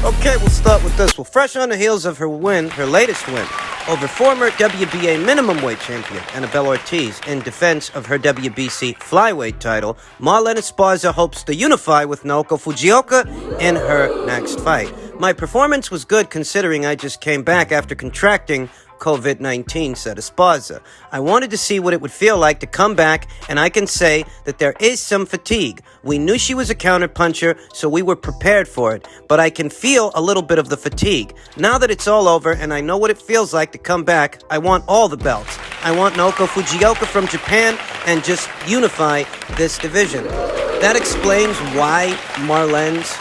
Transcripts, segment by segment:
Okay, we'll start with this. Well, fresh on the heels of her latest win, over former WBA minimum weight champion Annabelle Ortiz in defense of her WBC flyweight title, Marlen Esparza hopes to unify with Naoko Fujioka in her next fight. My performance was good considering I just came back after contracting COVID-19, said Esparza. I wanted to see what it would feel like to come back, and I can say that there is some fatigue. We knew she was a counterpuncher, so we were prepared for it, but I can feel a little bit of the fatigue. Now that it's all over and I know what it feels like to come back, I want all the belts. I want Naoko Fujioka from Japan and just unify this division. That explains why Marlen's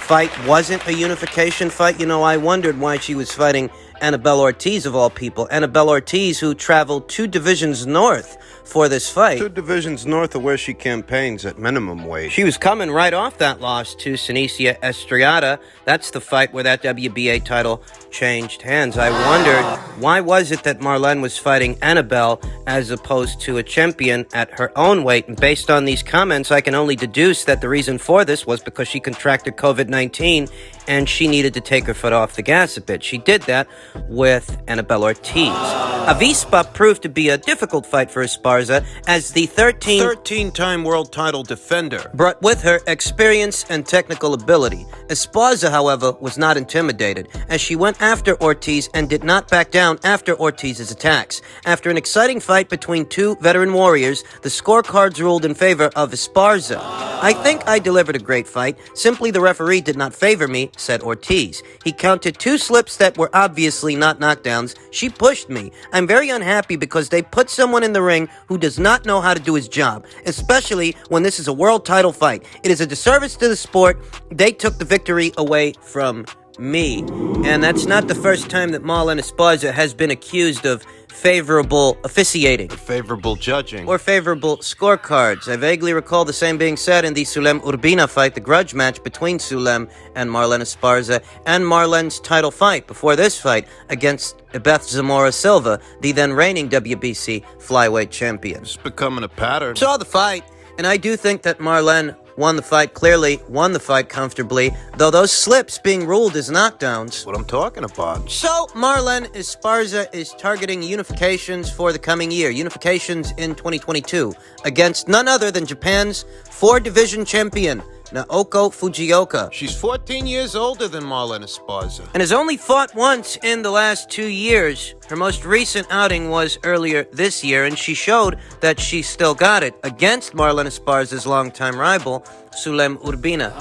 fight wasn't a unification fight. You know, I wondered why she was fighting Annabelle Ortiz, of all people. Annabelle Ortiz, who traveled 2 divisions north for this fight. 2 divisions north of where she campaigns at minimum weight. She was coming right off that loss to Senicia Estrada. That's the fight where that WBA title changed hands. I wondered, why was it that Marlen was fighting Annabelle as opposed to a champion at her own weight? And based on these comments, I can only deduce that the reason for this was because she contracted COVID-19 and she needed to take her foot off the gas a bit. She did that with Annabelle Ortiz. Avispa proved to be a difficult fight for Esparza as the 13-time world title defender brought with her experience and technical ability. Esparza, however, was not intimidated as she went after Ortiz and did not back down after Ortiz's attacks. After an exciting fight between 2 veteran warriors, the scorecards ruled in favor of Esparza. I think I delivered a great fight. Simply the referee did not favor me, said Ortiz. He counted 2 slips that were obviously not knockdowns. She pushed me. I'm very unhappy because they put someone in the ring who does not know how to do his job, especially when this is a world title fight. It is a disservice to the sport. They took the victory away from me. And that's not the first time that Marlen Esparza has been accused of favorable officiating, favorable judging, or favorable scorecards. I vaguely recall the same being said in the Sulem Urbina fight, the grudge match between Sulem and Marlen Esparza, and Marlen's title fight before this fight against Beth Zamora Silva, the then reigning WBC flyweight champion. It's becoming a pattern. Saw the fight, and I do think that Marlen won the fight clearly, won the fight comfortably, though those slips being ruled as knockdowns. What I'm talking about. So, Marlen Esparza is targeting unifications for the coming year. Unifications in 2022 against none other than Japan's 4-division champion, Naoko Fujioka. She's 14 years older than Marlen Esparza and has only fought once in the last 2 years. Her most recent outing was earlier this year, and she showed that she still got it against Marlen Esparza's longtime rival, Sulem Urbina.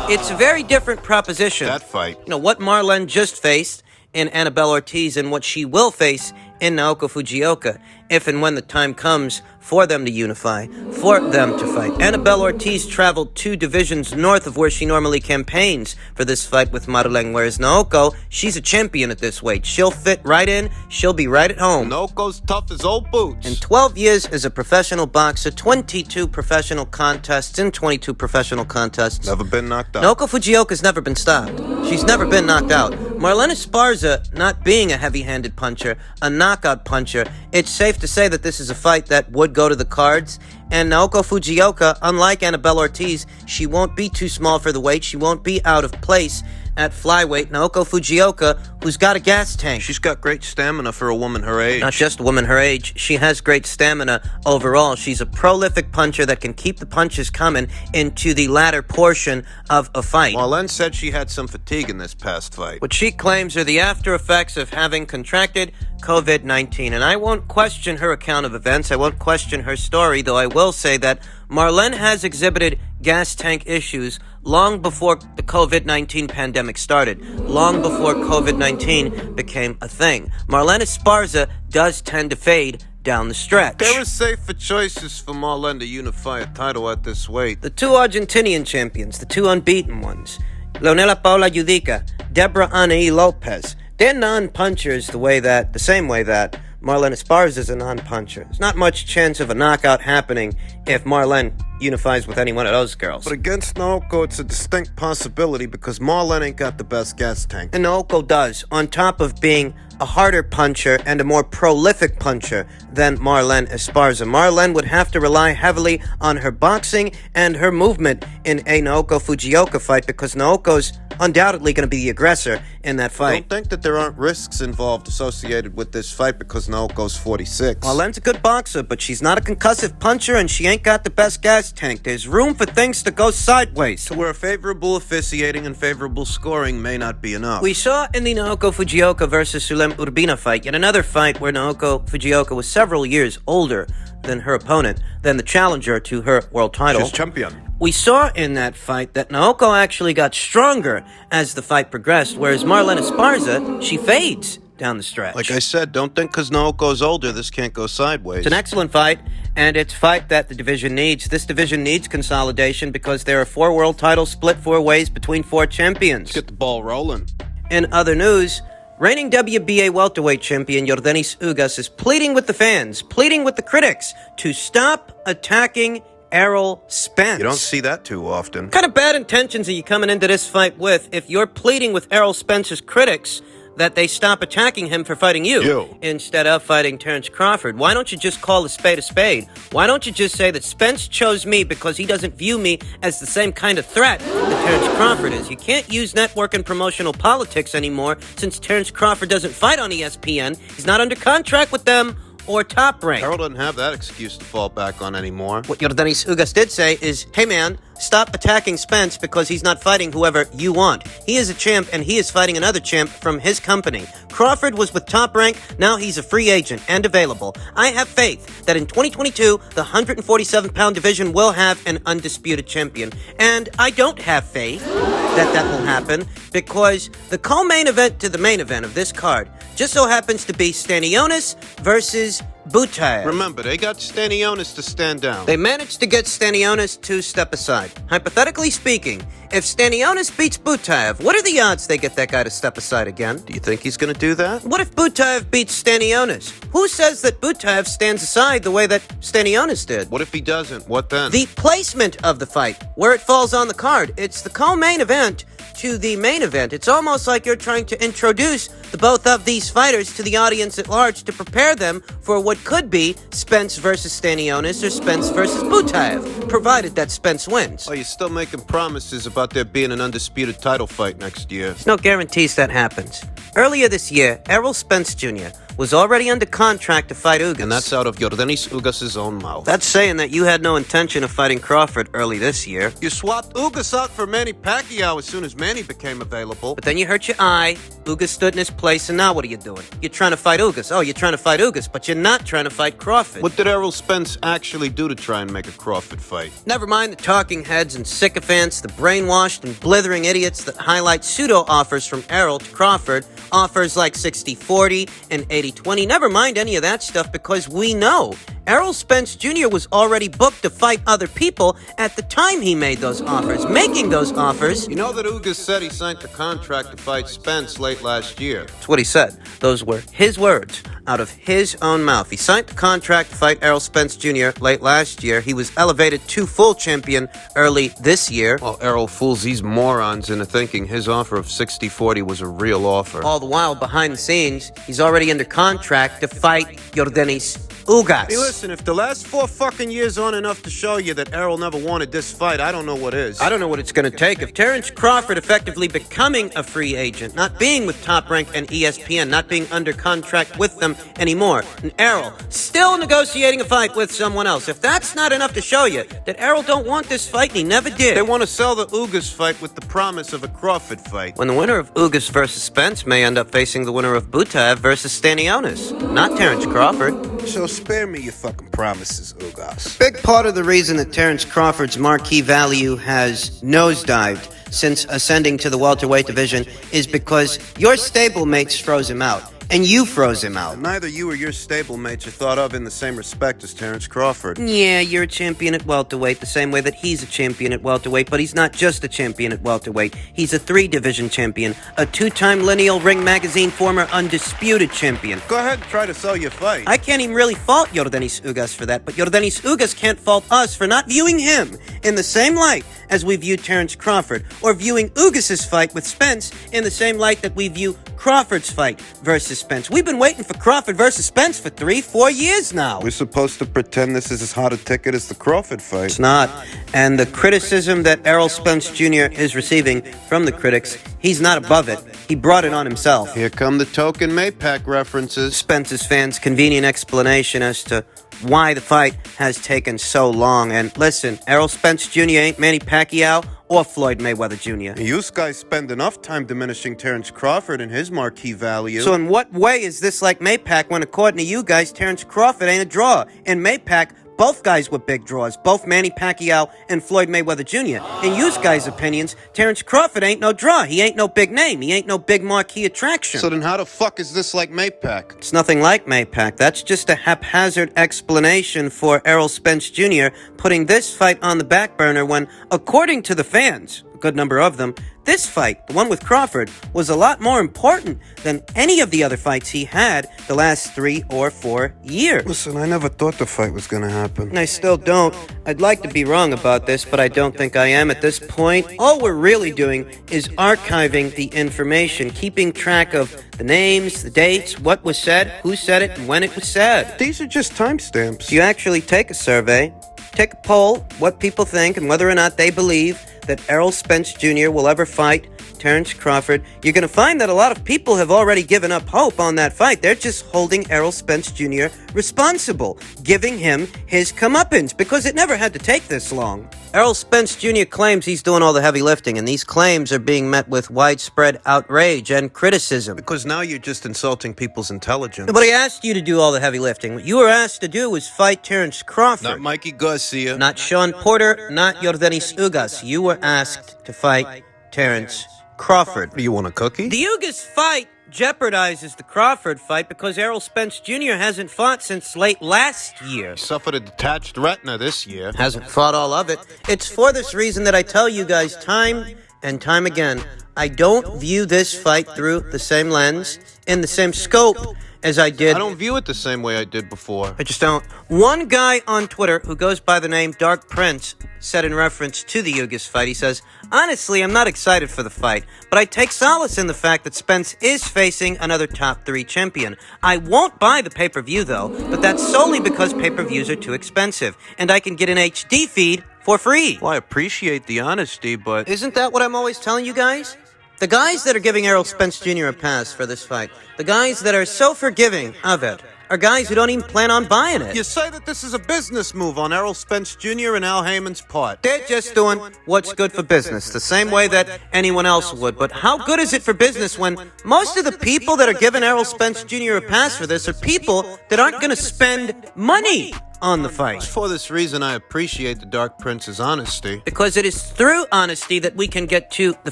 It's a very different proposition. That fight. You know, what Marlen just faced in Annabelle Ortiz and what she will face in Naoko Fujioka, if and when the time comes for them to unify, for them to fight. Annabelle Ortiz traveled 2 divisions north of where she normally campaigns for this fight with Marlen, whereas Naoko, she's a champion at this weight. She'll fit right in, she'll be right at home. Naoko's tough as old boots. In 12 years as a professional boxer, 22 professional contests and 22 professional contests. Never been knocked out. Naoko Fujioka's never been stopped. She's never been knocked out. Marlen Esparza, not being a heavy-handed puncher, a knockout puncher, it's safe to say that this is a fight that would go to the cards. And Naoko Fujioka, unlike Annabelle Ortiz, she won't be too small for the weight. She won't be out of place at flyweight. Naoko Fujioka, who's got a gas tank. She's got great stamina for a woman her age. Not just a woman her age. She has great stamina overall. She's a prolific puncher that can keep the punches coming into the latter portion of a fight. Marlen said she had some fatigue in this past fight, which she claims are the after effects of having contracted COVID-19. And I won't question her account of events. I won't question her story, though I will say that Marlen has exhibited gas tank issues long before the COVID-19 pandemic started, long before COVID-19 became a thing. Marlen Esparza does tend to fade down the stretch. There are safer choices for Marlen to unify a title at this weight. The 2 Argentinian champions, the 2 unbeaten ones, Leonela Paula Judica, Deborah Anaí Lopez, they're non-punchers the same way that Marlen Esparza is a non-puncher. There's not much chance of a knockout happening if Marlen unifies with any one of those girls. But against Naoko, it's a distinct possibility because Marlen ain't got the best gas tank. And Naoko does, on top of being a harder puncher and a more prolific puncher than Marlen Esparza. Marlen would have to rely heavily on her boxing and her movement in a Naoko-Fujioka fight because Naoko's undoubtedly going to be the aggressor in that fight. Don't think that there aren't risks involved associated with this fight because Naoko's 46. Marlen's a good boxer, but she's not a concussive puncher and she ain't got the best gas tank. There's room for things to go sideways. To where favorable officiating and favorable scoring may not be enough. We saw in the Naoko-Fujioka versus Sulem Urbina fight yet another fight where Naoko-Fujioka was several years older than her opponent, than the challenger to her world title. She's champion. We saw in that fight that Naoko actually got stronger as the fight progressed, whereas Marlen Esparza, she fades down the stretch. Like I said, don't think because Naoko's older, this can't go sideways. It's an excellent fight, and it's a fight that the division needs. This division needs consolidation because there are 4 world titles split 4 ways between 4 champions. Let's get the ball rolling. In other news, reigning WBA welterweight champion Yordenis Ugas is pleading with the fans, pleading with the critics to stop attacking Errol Spence. You don't see that too often. What kind of bad intentions are you coming into this fight with if you're pleading with Errol Spence's critics that they stop attacking him for fighting you instead of fighting Terence Crawford? Why don't you just call a spade a spade? Why don't you just say that Spence chose me because he doesn't view me as the same kind of threat that Terence Crawford is? You can't use network and promotional politics anymore since Terence Crawford doesn't fight on ESPN. He's not under contract with them or Top Rank. Errol doesn't have that excuse to fall back on anymore. What Yordenis Ugas did say is, hey man, stop attacking Spence because he's not fighting whoever you want. He is a champ and he is fighting another champ from his company. Crawford was with Top Rank, now he's a free agent and available. I have faith that in 2022, the 147-pound division will have an undisputed champion. And I don't have faith that that will happen because the co-main event to the main event of this card just so happens to be Stanionis versus Butaev. Remember, they got Stanionis to stand down. They managed to get Stanionis to step aside. Hypothetically speaking, if Stanionis beats Butaev, what are the odds they get that guy to step aside again? Do you think he's going to do that? What if Butaev beats Stanionis? Who says that Butaev stands aside the way that Stanionis did? What if he doesn't? What then? The placement of the fight, where it falls on the card. It's the co-main event to the main event. It's almost like you're trying to introduce the both of these fighters to the audience at large to prepare them for what could be Spence versus Stanionis or Spence versus Butaev, provided that Spence wins. Oh, you're still making promises about there being an undisputed title fight next year. There's no guarantees that happens. Earlier this year, Errol Spence Jr. was already under contract to fight Ugas. And that's out of Yordenis Ugas' own mouth. That's saying that you had no intention of fighting Crawford early this year. You swapped Ugas out for Manny Pacquiao as soon as Manny became available. But then you hurt your eye, Ugas stood in his place, and now what are you doing? You're trying to fight Ugas. Oh, you're trying to fight Ugas, but you're not trying to fight Crawford. What did Errol Spence actually do to try and make a Crawford fight? Never mind the talking heads and sycophants, the brainwashed and blithering idiots that highlight pseudo-offers from Errol to Crawford, offers like 60-40 and 80-20. Never mind any of that stuff because we know Errol Spence Jr. was already booked to fight other people at the time he made those offers. Making those offers... You know that Ugas said he signed the contract to fight Spence late last year. That's what he said. Those were his words out of his own mouth. He signed the contract to fight Errol Spence Jr. late last year. He was elevated to full champion early this year. Well, Errol fools these morons into thinking his offer of 60-40 was a real offer. All the while, behind the scenes, he's already under contract to fight Yordenis Ugas. Hey, listen, if the last 4 fucking years aren't enough to show you that Errol never wanted this fight, I don't know what is. I don't know what it's going to take. If Terence Crawford effectively becoming a free agent, not being with Top Rank and ESPN, not being under contract with them anymore, and Errol still negotiating a fight with someone else, if that's not enough to show you that Errol don't want this fight and he never did. They want to sell the Ugas fight with the promise of a Crawford fight. When the winner of Ugas versus Spence may end up facing the winner of Butaev versus Stanionis, not Terence Crawford. So spare me your fucking promises, Ugas. Big part of the reason that Terence Crawford's marquee value has nosedived since ascending to the welterweight division is because your stablemates froze him out. And you froze him out. Neither you or your stablemates are thought of in the same respect as Terence Crawford. Yeah, you're a champion at welterweight the same way that he's a champion at welterweight, but he's not just a champion at welterweight. He's a 3-division champion, a 2-time Lineal Ring Magazine former undisputed champion. Go ahead and try to sell your fight. I can't even really fault Yordenis Ugas for that, but Yordenis Ugas can't fault us for not viewing him in the same light as we view Terence Crawford, or viewing Ugas' fight with Spence in the same light that we view Crawford's fight versus Spence. We've been waiting for Crawford versus Spence for 3-4 years now. We're supposed to pretend this is as hot a ticket as the Crawford fight. It's not. And the criticism that Errol Spence Jr. is receiving from the critics, he's not above it. He brought it on himself. Here come the token Maypac references. Spence's fans' convenient explanation as to why the fight has taken so long. And listen, Errol Spence Jr. ain't Manny Pacquiao or Floyd Mayweather Jr. You guys spend enough time diminishing Terrence Crawford and his marquee value. So in what way is this like Maypac when, according to you guys, Terrence Crawford ain't a draw? In Maypac, both guys were big draws, both Manny Pacquiao and Floyd Mayweather Jr. In you guys' opinions, Terrence Crawford ain't no draw. He ain't no big name. He ain't no big marquee attraction. So then how the fuck is this like Maypac? It's nothing like Maypac. That's just a haphazard explanation for Errol Spence Jr. putting this fight on the back burner when, according to the fans, a good number of them, this fight, the one with Crawford, was a lot more important than any of the other fights he had the last 3 or 4 years. Listen, I never thought the fight was gonna happen. And I still don't. I'd like to be wrong about this, but I don't think I am at this point. All we're really doing is archiving the information, keeping track of the names, the dates, what was said, who said it, and when it was said. These are just timestamps. If you actually take a survey, take a poll, what people think, and whether or not they believe that Errol Spence Jr. will ever fight Terrence Crawford, you're going to find that a lot of people have already given up hope on that fight. They're just holding Errol Spence Jr. responsible, giving him his comeuppance, because it never had to take this long. Errol Spence Jr. claims he's doing all the heavy lifting, and these claims are being met with widespread outrage and criticism. Because now you're just insulting people's intelligence. Nobody asked you to do all the heavy lifting. What you were asked to do was fight Terrence Crawford. Not Mikey Garcia. Not Sean Porter, not Yordenis Ugas. You were asked to fight Terrence Crawford. Do you want a cookie? The Ugas fight jeopardizes the Crawford fight because Errol Spence Jr. hasn't fought since late last year. He suffered a detached retina this year. Hasn't fought all of it. It's for this reason that I tell you guys time and time again, I don't view this fight through the same lens, in the same scope as I did. I don't view it the same way I did before. I just don't. One guy on Twitter who goes by the name Dark Prince said in reference to the Ugas fight, he says, honestly, I'm not excited for the fight, but I take solace in the fact that Spence is facing another top 3 champion. I won't buy the pay-per-view though, but that's solely because pay-per-views are too expensive, and I can get an HD feed for free. Well, I appreciate the honesty, but Isn't that what I'm always telling you guys? The guys that are giving Errol Spence Jr. a pass for this fight, the guys that are so forgiving of it, are guys who don't even plan on buying it. you say that this is a business move on Errol Spence Jr. and Al Heyman's part. They're just doing what's good for business, the same way that anyone else would. But how good is it for business when most of the people that are giving Errol Spence Jr. a pass for this are people that aren't going to spend money on the fight? For this reason, I appreciate the Dark Prince's honesty. Because it is through honesty that we can get to the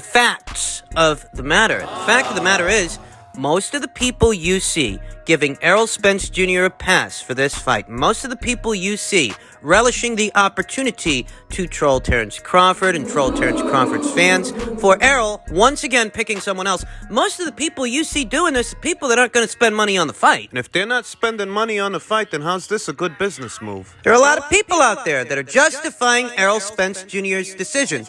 facts of the matter. The fact of the matter is, most of the people you see giving Errol Spence Jr. a pass for this fight, most of the people you see relishing the opportunity to troll Terrence Crawford and troll Terrence Crawford's fans for Errol once again picking someone else, most of the people you see doing this are people that aren't going to spend money on the fight. And if they're not spending money on the fight, then how's this a good business move? There are a lot of people out there that are justifying Errol Spence Jr.'s decisions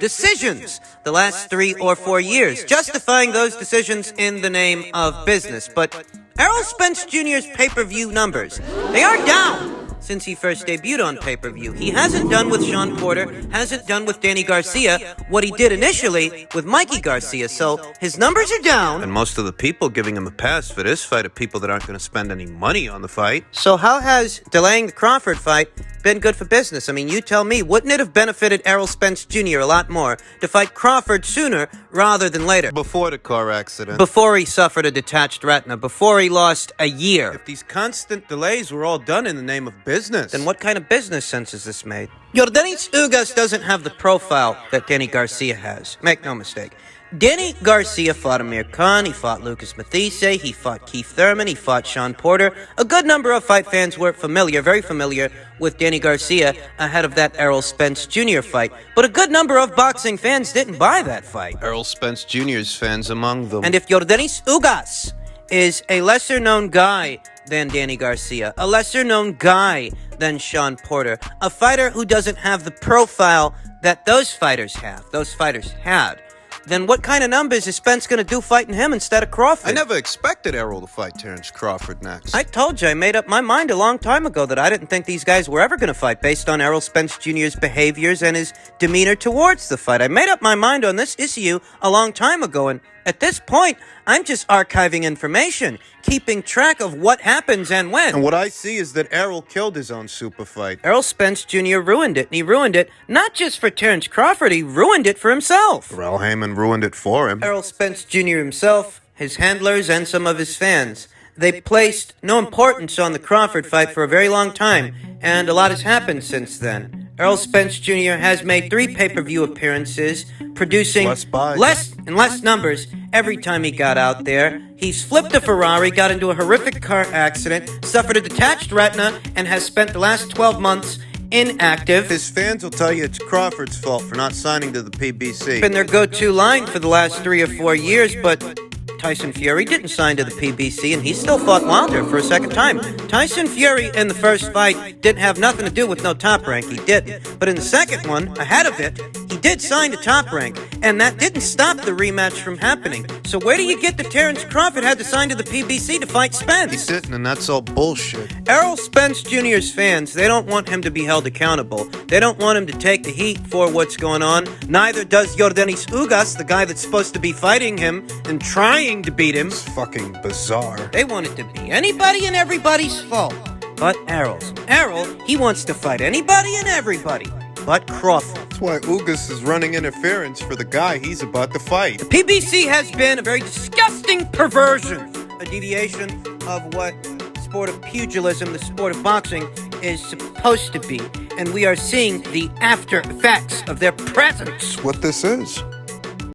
the last 3 or 4 years, justifying those decisions in the name of business. But Errol Spence Jr.'s pay-per-view numbers, they are down since he first debuted on pay-per-view. He hasn't done with Sean Porter, hasn't done with Danny Garcia what he did initially with Mikey Garcia, so his numbers are down. And most of the people giving him a pass for this fight are people that aren't going to spend any money on the fight. So how has delaying the Crawford fight been good for business? I mean, you tell me, wouldn't it have benefited Errol Spence Jr. a lot more to fight Crawford sooner rather than later? Before the car accident. Before he suffered a detached retina, before he lost a year. If these constant delays were all done in the name of business, Then what kind of business sense is this made? Yordenis Ugas doesn't have the profile that Danny Garcia has. Make no mistake. Danny Garcia fought Amir Khan, he fought Lucas Mathise, he fought Keith Thurman, he fought Sean Porter. A good number of fight fans were familiar, very familiar, with Danny Garcia ahead of that Errol Spence Jr. fight. But a good number of boxing fans didn't buy that fight. Errol Spence Jr.'s fans among them. And if Yordenis Ugas is a lesser-known guy than Danny Garcia, a lesser-known guy than Sean Porter, a fighter who doesn't have the profile that those fighters have, those fighters had, then what kind of numbers is Spence gonna do fighting him instead of Crawford? I never expected Errol to fight Terrence Crawford next. I told you, I made up my mind a long time ago that I didn't think these guys were ever gonna fight based on Errol Spence Jr.'s behaviors and his demeanor towards the fight. I made up my mind on this issue a long time ago, and at this point, I'm just archiving information, keeping track of what happens and when. And what I see is that Errol killed his own super fight. Errol Spence Jr. ruined it, and he ruined it not just for Terrence Crawford, he ruined it for himself. Rel Heyman ruined it for him. Errol Spence Jr. himself, his handlers, and some of his fans. They placed no importance on the Crawford fight for a very long time, and a lot has happened since then. Errol Spence Jr. has made 3 pay-per-view appearances, producing less and less numbers every time he got out there. He's flipped a Ferrari, got into a horrific car accident, suffered a detached retina, and has spent the last 12 months inactive. His fans will tell you it's Crawford's fault for not signing to the PBC. Been their go-to line for the last 3 or 4 years, but Tyson Fury didn't sign to the PBC, and he still fought Wilder for a second time. Tyson Fury in the first fight didn't have nothing to do with no Top Rank. He didn't. But in the second one, ahead of it, he did sign to Top Rank, and that didn't stop the rematch from happening. So where do you get that Terrence Crawford had to sign to the PBC to fight Spence? He didn't, and that's all bullshit. Errol Spence Jr.'s fans, they don't want him to be held accountable. They don't want him to take the heat for what's going on. Neither does Yordenis Ugas, the guy that's supposed to be fighting him and trying to beat him. It's fucking bizarre. They want it to be anybody and everybody's fault. But Errol's. Errol, he wants to fight anybody and everybody. But Crawford. That's why Ugas is running interference for the guy he's about to fight. The PBC has been a very disgusting perversion, a deviation of what the sport of pugilism, the sport of boxing, is supposed to be. And we are seeing the after effects of their presence. That's what this is.